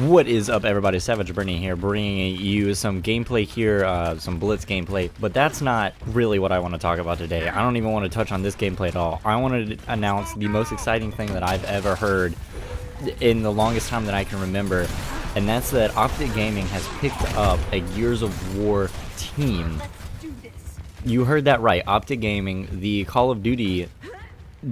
What is up, everybody? Savage Bernie here, bringing you some gameplay here, some Blitz gameplay, but that's not really what I want to talk about today. I don't even want to touch on this gameplay at all. I want to announce the most exciting thing that I've ever heard in the longest time that I can remember, and that's that OpTic Gaming has picked up a Gears of War team. You heard that right, OpTic Gaming, the Call of Duty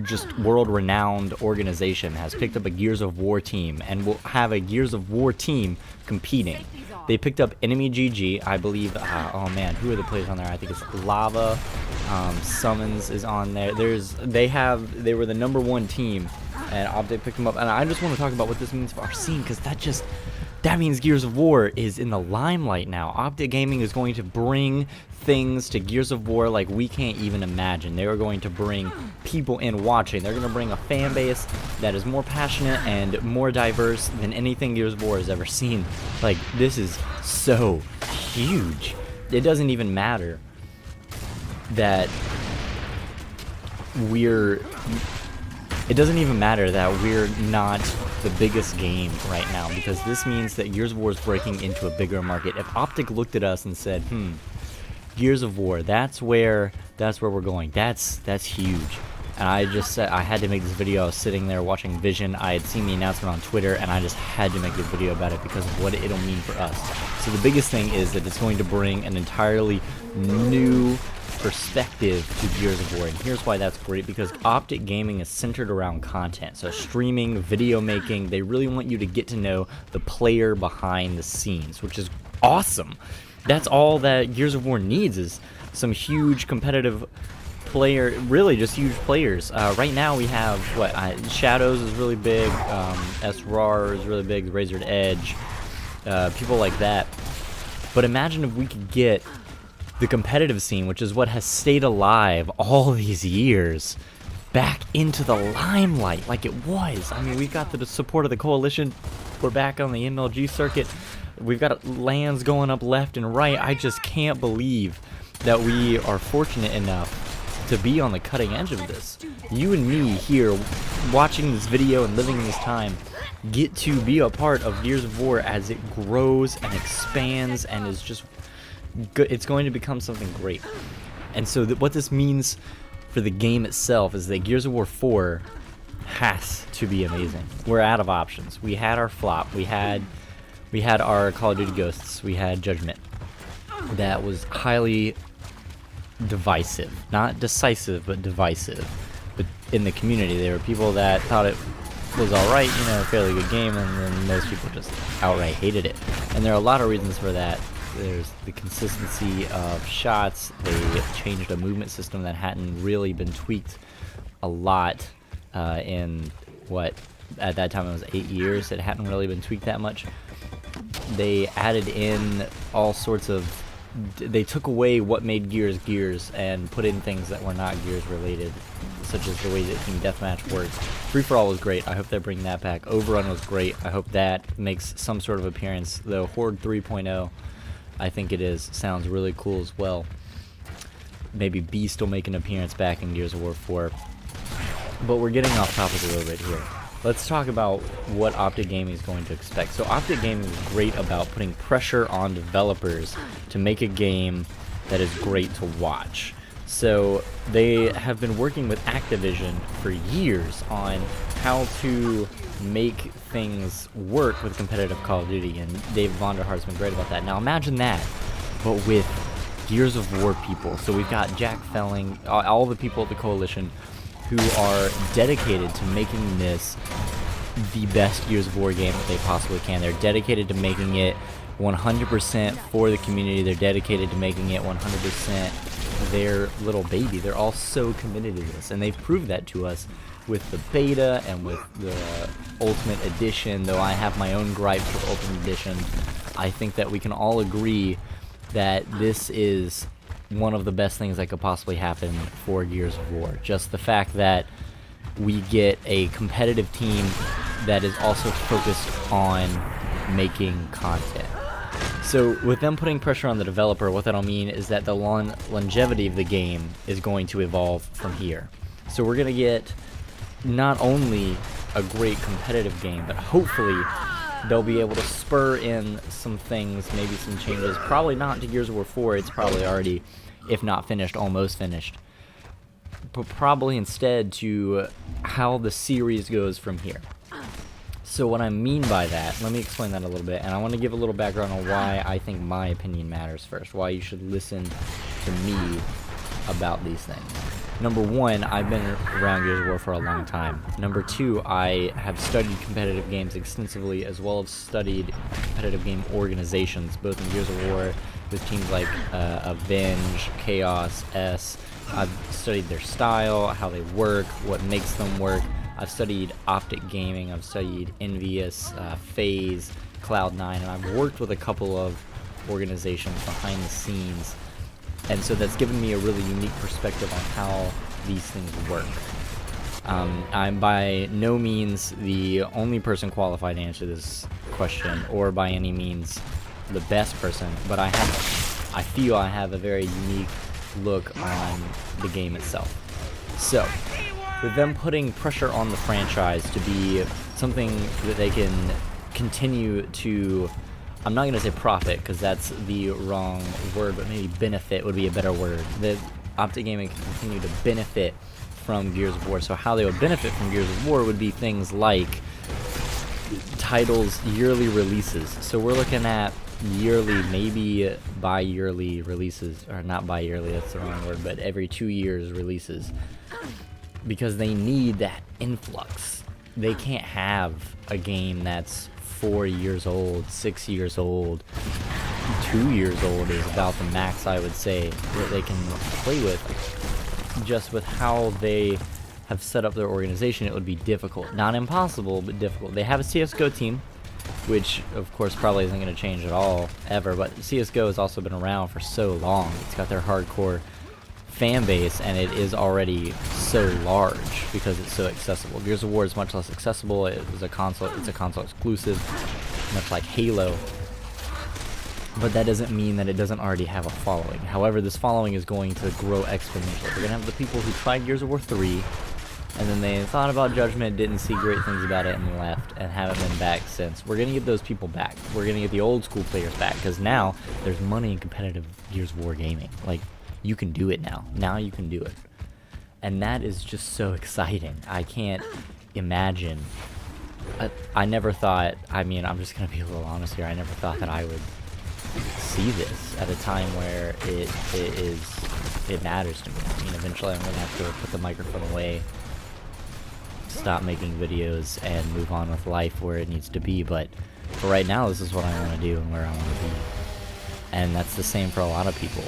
just world-renowned organization, has picked up a Gears of War team and will have a Gears of War team competing. They picked up Enemy GG, I believe. Oh man, who are the players on there? I think it's Lava, Summons is on there. They were the #1 team, and OpTic picked them up. And I just want to talk about what this means for our scene, because that means Gears of War is in the limelight now. OpTic Gaming is going to bring things to Gears of War like we can't even imagine. They are going to bring people in watching. They're going to bring a fan base that is more passionate and more diverse than anything Gears of War has ever seen. Like, this is so huge. It doesn't even matter that we're not the biggest game right now, because this means that Gears of War is breaking into a bigger market. If OpTic looked at us and said, Gears of War, that's where we're going. That's huge. And I just said I had to make this video. I was sitting there watching Vision. I had seen the announcement on Twitter, and I just had to make this video about it because of what it'll mean for us. So the biggest thing is that it's going to bring an entirely new perspective to Gears of War, and here's why that's great: because OpTic Gaming is centered around content, so streaming, video making. They really want you to get to know the player behind the scenes, which is awesome. That's all that Gears of War needs, is some huge competitive player, really just huge players. Right now we have Shadows is really big, SRAR is really big, Razored Edge, people like that. But imagine if we could get the competitive scene, which is what has stayed alive all these years, back into the limelight like it was. I mean, we've got the support of the coalition. We're back on the MLG circuit. We've got lands going up left and right. I just can't believe that we are fortunate enough to be on the cutting edge of this. You and me here watching this video and living in this time get to be a part of Gears of War as it grows and expands and is just good. It's going to become something great. And so what this means for the game itself is that Gears of War 4 has to be amazing. We're out of options. We had our flop. We had our Call of Duty Ghosts. We had Judgment. That was highly divisive. Not decisive, but divisive. But in the community, there were people that thought it was alright, a fairly good game, and then most people just outright hated it. And there are a lot of reasons for that. There's the consistency of shots. They changed a movement system that hadn't really been tweaked a lot in at that time it was 8 years. It hadn't really been tweaked that much. They added in all sorts of, they took away what made Gears and put in things that were not Gears related, such as the way that Team Deathmatch works. Free for All was great. I hope they bring that back. Overrun was great. I hope that makes some sort of appearance. Though Horde 3.0, I think it sounds really cool as well. Maybe Beast will make an appearance back in Gears of War 4. But we're getting off topic a little bit here. Let's talk about what OpTic Gaming is going to expect. So OpTic Gaming is great about putting pressure on developers to make a game that is great to watch. So they have been working with Activision for years on how to make things work with competitive Call of Duty, and Dave Vonderhaar's been great about that. Now imagine that, but with Gears of War people. So we've got Jack Felling, all the people at the Coalition who are dedicated to making this the best Gears of War game that they possibly can. They're dedicated to making it 100% for the community. They're dedicated to making it 100% their little baby. They're all so committed to this, and they've proved that to us with the beta and with the Ultimate Edition. Though I have my own gripes with Ultimate Edition, I think that we can all agree that this is one of the best things that could possibly happen for Gears of War. Just the fact that we get a competitive team that is also focused on making content. So with them putting pressure on the developer, what that'll mean is that the longevity of the game is going to evolve from here. So we're going to get not only a great competitive game, but hopefully they'll be able to spur in some things, maybe some changes. Probably not to Gears of War 4. It's probably already, if not finished, almost finished. But probably instead to how the series goes from here. So what I mean by that, let me explain that a little bit, and I want to give a little background on why I think my opinion matters first, why you should listen to me about these things. Number one, I've been around Gears of War for a long time. Number two, I have studied competitive games extensively, as well as studied competitive game organizations, both in Gears of War with teams like Avenge, Chaos, S. I've studied their style, how they work, what makes them work. I've studied OpTic Gaming, I've studied Envious, FaZe, Cloud9, and I've worked with a couple of organizations behind the scenes. And so that's given me a really unique perspective on how these things work. I'm by no means the only person qualified to answer this question, or by any means the best person, but I feel I have a very unique look on the game itself. So, with them putting pressure on the franchise to be something that they can continue to, I'm not going to say profit because that's the wrong word, but maybe benefit would be a better word. That OpTic Gaming can continue to benefit from Gears of War. So how they would benefit from Gears of War would be things like titles' yearly releases. So we're looking at yearly, maybe bi-yearly releases, or not bi-yearly, that's the wrong word, but every 2 years releases. Because they need that influx. They can't have a game that's 4 years old, 6 years old, 2 years old is about the max, I would say, that they can play with. Just with how they have set up their organization, it would be difficult. Not impossible, but difficult. They have a CSGO team, which of course probably isn't going to change at all, ever, but CSGO has also been around for so long. It's got their hardcore fan base, and it is already so large because it's so accessible. Gears of War is much less accessible. It's a console exclusive, much like Halo. But that doesn't mean that it doesn't already have a following. However, this following is going to grow exponentially. We're going to have the people who tried Gears of War 3, and then they thought about Judgment, didn't see great things about it, and left, and haven't been back since. We're going to get those people back. We're going to get the old school players back, because now there's money in competitive Gears of War gaming. Like, you can do it now. Now you can do it. And that is just so exciting. I can't imagine. I never thought, I mean, I'm just going to be a little honest here, I never thought that I would see this at a time where it matters to me. I mean, eventually I'm going to have to put the microphone away, stop making videos, and move on with life where it needs to be. But for right now, this is what I want to do and where I want to be. And that's the same for a lot of people.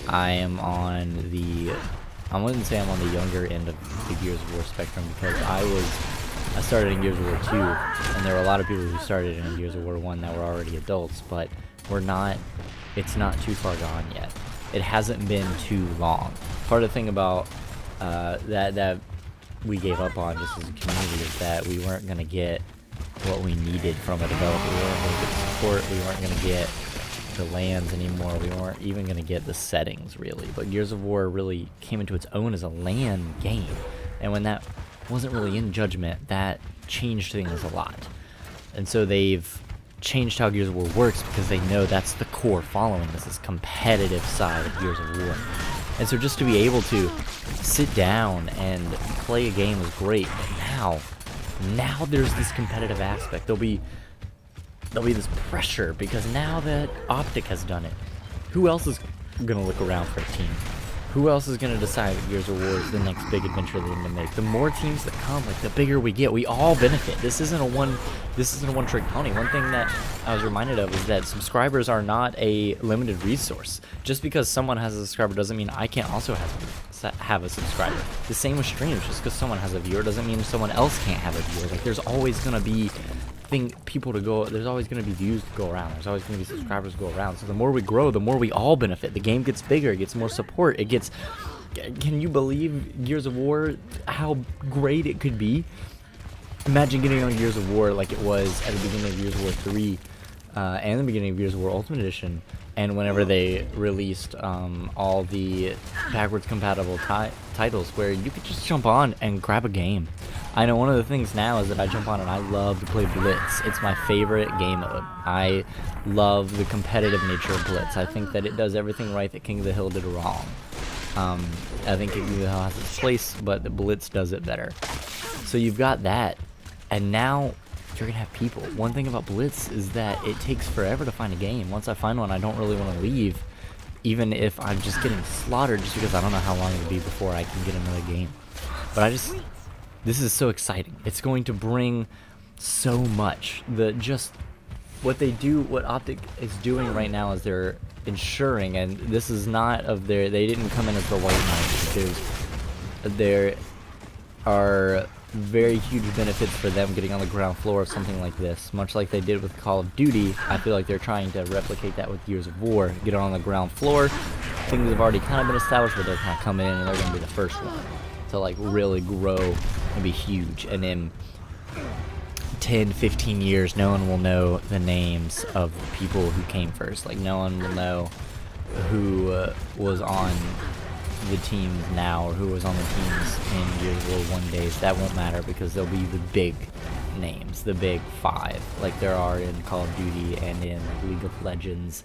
I am on the, I wouldn't say I'm on the younger end of the Gears of War spectrum, because I started in Gears of War 2, and there were a lot of people who started in Gears of War 1 that were already adults, but it's not too far gone yet. It hasn't been too long. Part of the thing about that we gave up on just as a community is that we weren't going to get what we needed from a developer. We weren't going to get the support, we weren't going to get the lands anymore, we weren't even going to get the settings really. But Gears of War really came into its own as a LAN game, and when that wasn't really in Judgment, that changed things a lot. And so they've changed how Gears of War works, because they know that's the core following, this competitive side of Gears of War. And so just to be able to sit down and play a game was great, but now there's this competitive aspect. There'll be this pressure, because now that OpTic has done it, who else is going to look around for a team? Who else is going to decide that Gears of War is the next big adventure they're going to make? The more teams that come, like, the bigger we get. We all benefit. This isn't a one-trick pony. One thing that I was reminded of is that subscribers are not a limited resource. Just because someone has a subscriber doesn't mean I can't also have a subscriber. The same with streams. Just because someone has a viewer doesn't mean someone else can't have a viewer. Like, there's always going to be there's always going to be views to go around. There's always going to be subscribers to go around. So the more we grow, the more we all benefit. The game gets bigger, it gets more support, it gets... Can you believe Gears of War, how great it could be? Imagine getting on Gears of War like it was at the beginning of Gears of War 3 and the beginning of Gears of War Ultimate Edition, and whenever they released all the backwards compatible titles, where you could just jump on and grab a game. I know one of the things now is that I jump on and I love to play Blitz. It's my favorite game mode. I love the competitive nature of Blitz. I think that it does everything right that King of the Hill did wrong. I think King of the Hill has its place, but the Blitz does it better. So you've got that, and now you're gonna have people. One thing about Blitz is that it takes forever to find a game. Once I find one, I don't really want to leave, even if I'm just getting slaughtered, just because I don't know how long it'll be before I can get another game. But this is so exciting. It's going to bring so much. What OpTic is doing right now is they're ensuring, and this is not of their, they didn't come in as the white knights, because there are very huge benefits for them getting on the ground floor of something like this. Much like they did with Call of Duty, I feel like they're trying to replicate that with Gears of War. Get on the ground floor. Things have already kind of been established, but they're kind of coming in and they're going to be the first one to like really grow and be huge. And in 10, 15 years, no one will know the names of the people who came first. Like, no one will know who was on the teams now, or who was on the teams in Gears of War 1 days. That won't matter, because they'll be the big names, the big five, like there are in Call of Duty and in League of Legends,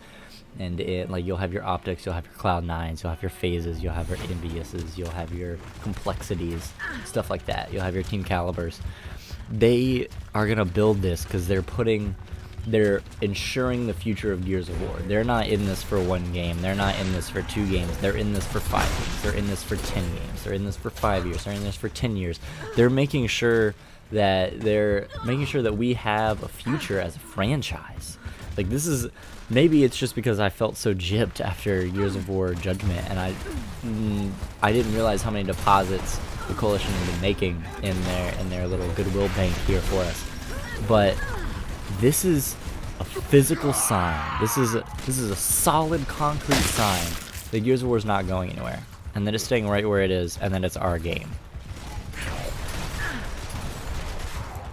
and in, like, you'll have your OpTics, you'll have your Cloud9s, you'll have your Phases, you'll have your Enviouses, you'll have your Complexities, stuff like that. You'll have your Team Calibers. They are gonna build this because they're ensuring the future of Gears of War. They're not in this for one game. They're not in this for 2 games. They're in this for 5 games. They're in this for 10 games. They're in this for 5 years. They're in this for 10 years. They're making sure that we have a future as a franchise. Like, this is, maybe it's just because I felt so gypped after Gears of War Judgment, and I didn't realize how many deposits the Coalition had been making in their little goodwill bank here for us. But this is a physical sign. This is a solid, concrete sign that Gears of War is not going anywhere, and that it's staying right where it is, and that it's our game.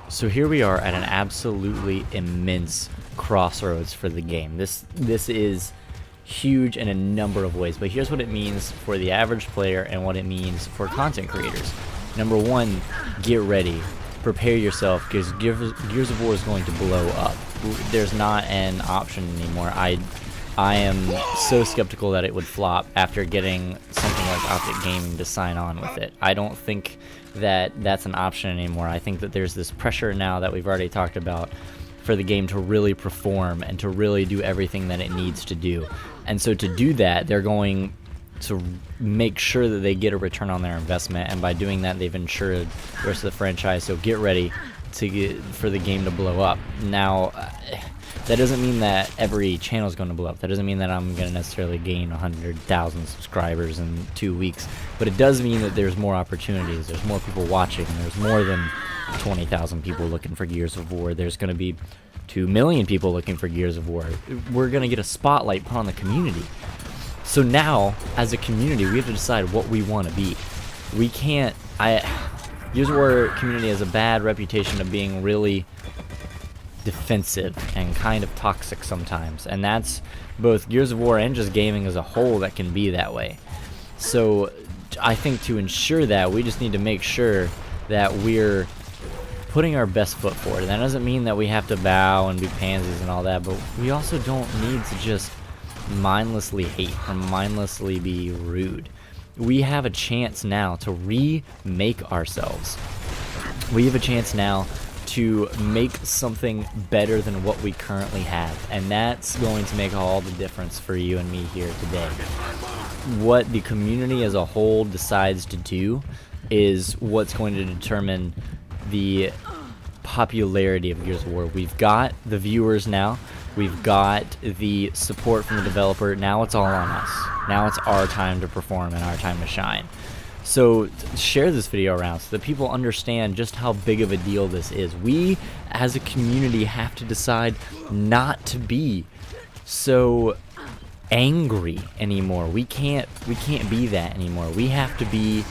So here we are at an absolutely immense crossroads for the game. This is huge in a number of ways, but here's what it means for the average player and what it means for content creators. Number one, get ready. Prepare yourself, because Gears of War is going to blow up. There's not an option anymore. I am so skeptical that it would flop after getting something like OpTic Gaming to sign on with it. I don't think that that's an option anymore. I think that there's this pressure now that we've already talked about for the game to really perform and to really do everything that it needs to do. And so to do that, they're going to make sure that they get a return on their investment, and by doing that, they've ensured the rest of the franchise. So get ready for the game to blow up. Now, that doesn't mean that every channel is going to blow up. That doesn't mean that I'm going to necessarily gain 100,000 subscribers in 2 weeks, but it does mean that there's more opportunities. There's more people watching. There's more than 20,000 people looking for Gears of War. There's going to be 2 million people looking for Gears of War. We're going to get a spotlight put on the community. So now, as a community, we have to decide what we want to be. We can't... Gears of War community has a bad reputation of being really defensive and kind of toxic sometimes. And that's both Gears of War and just gaming as a whole that can be that way. So I think to ensure that, we just need to make sure that we're putting our best foot forward. That doesn't mean that we have to bow and be pansies and all that, but we also don't need to just mindlessly hate or mindlessly be rude. We have a chance now to remake ourselves. We have a chance now to make something better than what we currently have, and that's going to make all the difference for you and me here today. What the community as a whole decides to do is what's going to determine the popularity of Gears of War. We've got the viewers now. We've got the support from the developer. Now it's all on us. Now it's our time to perform and our time to shine. So share this video around so that people understand just how big of a deal this is. We as a community have to decide not to be so angry anymore. We can't be that anymore. We have to be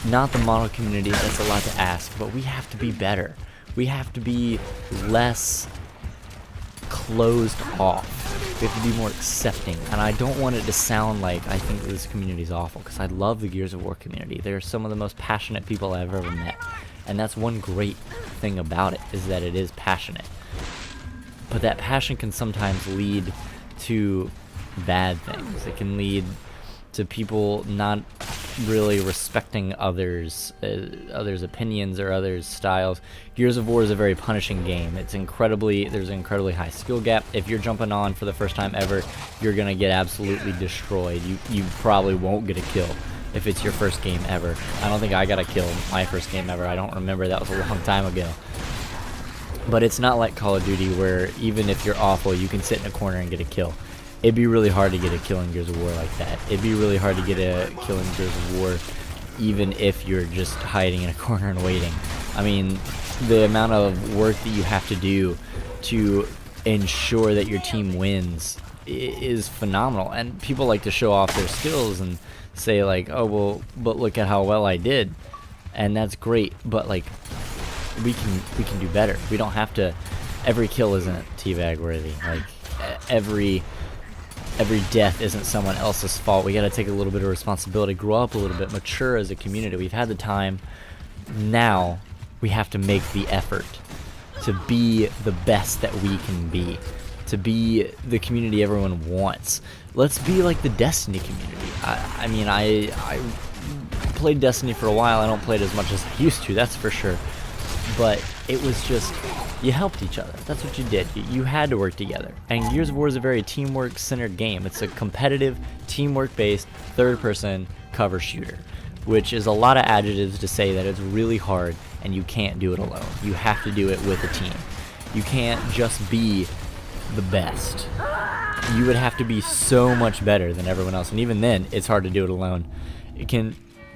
not the model community. That's a lot to ask, but we have to be better. We have to be less closed off. We have to be more accepting, and I don't want it to sound like I think this community is awful, because I love the Gears of War community. They're some of the most passionate people I've ever met, And that's one great thing about it, is that it is passionate. But that passion can sometimes lead to bad things. It can lead to people not really respecting others' opinions or others' styles. Gears of War is a very punishing game. There's an incredibly high skill gap. If you're jumping on for the first time ever, you're gonna get absolutely destroyed. You probably won't get a kill if it's your first game ever. I don't think I got a kill my first game ever. I don't remember. That was a long time ago. But it's not like Call of Duty, where even if you're awful, you can sit in a corner and get a kill. It'd be really hard to get a kill in Gears of War like that. It'd be really hard to get a kill in Gears of War even if you're just hiding in a corner and waiting. I mean, the amount of work that you have to do to ensure that your team wins is phenomenal. And people like to show off their skills and say like, oh, well, but look at how well I did. And that's great, but like, we can do better. We don't have to, every kill isn't teabag worthy. Like, every death isn't someone else's fault. We got to take a little bit of responsibility, grow up a little bit, mature as a community. We've had the time. Now we have to make the effort to be the best that we can be, to be the community everyone wants. Let's be like the Destiny community. I mean, I played Destiny for a while. I don't play it as much as I used to, that's for sure. But it was just, you helped each other. That's what you did. You had to work together. And Gears of War is a very teamwork-centered game. It's a competitive, teamwork-based, third-person cover shooter, which is a lot of adjectives to say that it's really hard and you can't do it alone. You have to do it with a team. You can't just be the best. You would have to be so much better than everyone else. And even then, it's hard to do it alone.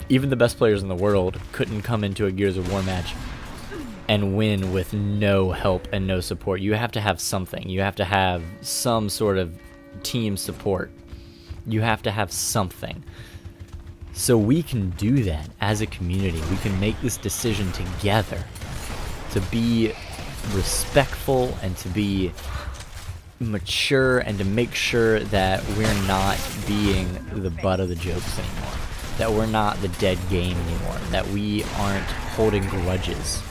Even the best players in the world couldn't come into a Gears of War match and win with no help and no support. You have to have something. You have to have some sort of team support. You have to have something. So we can do that as a community. We can make this decision together to be respectful and to be mature and to make sure that we're not being the butt of the jokes anymore. That we're not the dead game anymore. That we aren't holding grudges.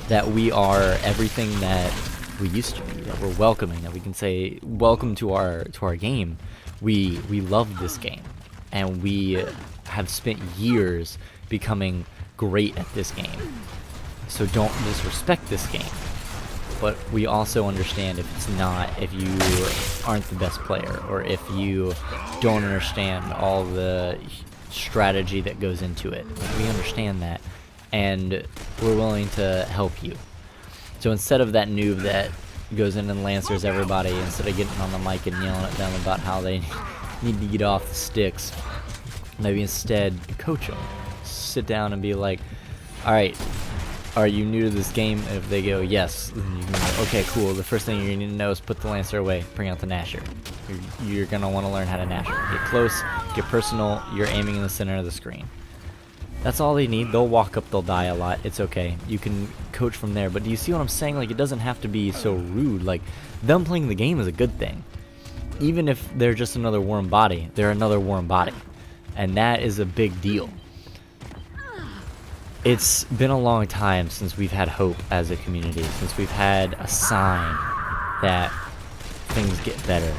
That we are everything that we used to be, that we're welcoming, that we can say, welcome to our game. We love this game, and we have spent years becoming great at this game. So don't disrespect this game. But we also understand if you aren't the best player, or if you don't understand all the strategy that goes into it. We understand that. And we're willing to help you. So instead of that noob that goes in and lancers everybody, instead of getting on the mic and yelling at them about how they need to get off the sticks, maybe instead coach them. Sit down and be like, alright, are you new to this game? And if they go, yes, then you can go, okay, cool. The first thing you need to know is put the lancer away, bring out the Nasher. You're going to want to learn how to Nasher. Get close, get personal, you're aiming in the center of the screen. That's all they need. They'll walk up, they'll die a lot. It's okay. You can coach from there. But do you see what I'm saying? Like, it doesn't have to be so rude. Like, them playing the game is a good thing. Even if they're just another warm body, they're another warm body. And that is a big deal. It's been a long time since we've had hope as a community, since we've had a sign that things get better.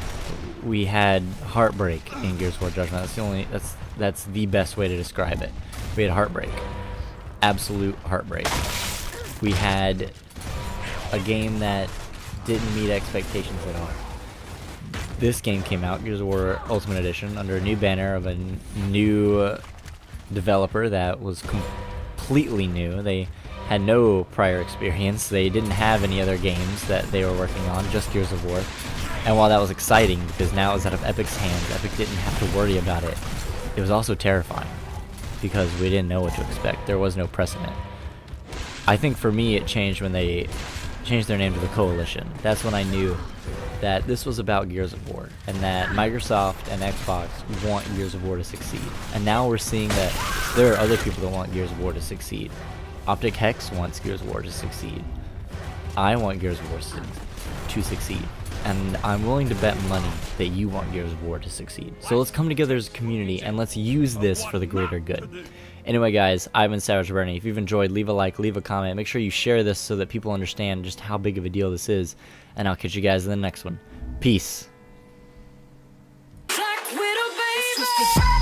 We had heartbreak in Gears of War Judgment. That's the best way to describe it. We had heartbreak. Absolute heartbreak. We had a game that didn't meet expectations at all. This game came out, Gears of War Ultimate Edition, under a new banner of a new developer that was completely new. They had no prior experience. They didn't have any other games that they were working on, just Gears of War. And while that was exciting, because now it was out of Epic's hands, Epic didn't have to worry about it. It was also terrifying, because we didn't know what to expect. There was no precedent. I think for me it changed when they changed their name to the Coalition. That's when I knew that this was about Gears of War, and that Microsoft and Xbox want Gears of War to succeed. And now we're seeing that there are other people that want Gears of War to succeed. OpTic Hex wants Gears of War to succeed. I want Gears of War to succeed. And I'm willing to bet money that you want Gears of War to succeed. So let's come together as a community and let's use this for the greater good. Anyway, guys, I've been Savage Bernie. If you've enjoyed, leave a like, leave a comment. Make sure you share this so that people understand just how big of a deal this is. And I'll catch you guys in the next one. Peace. Black Widow, baby.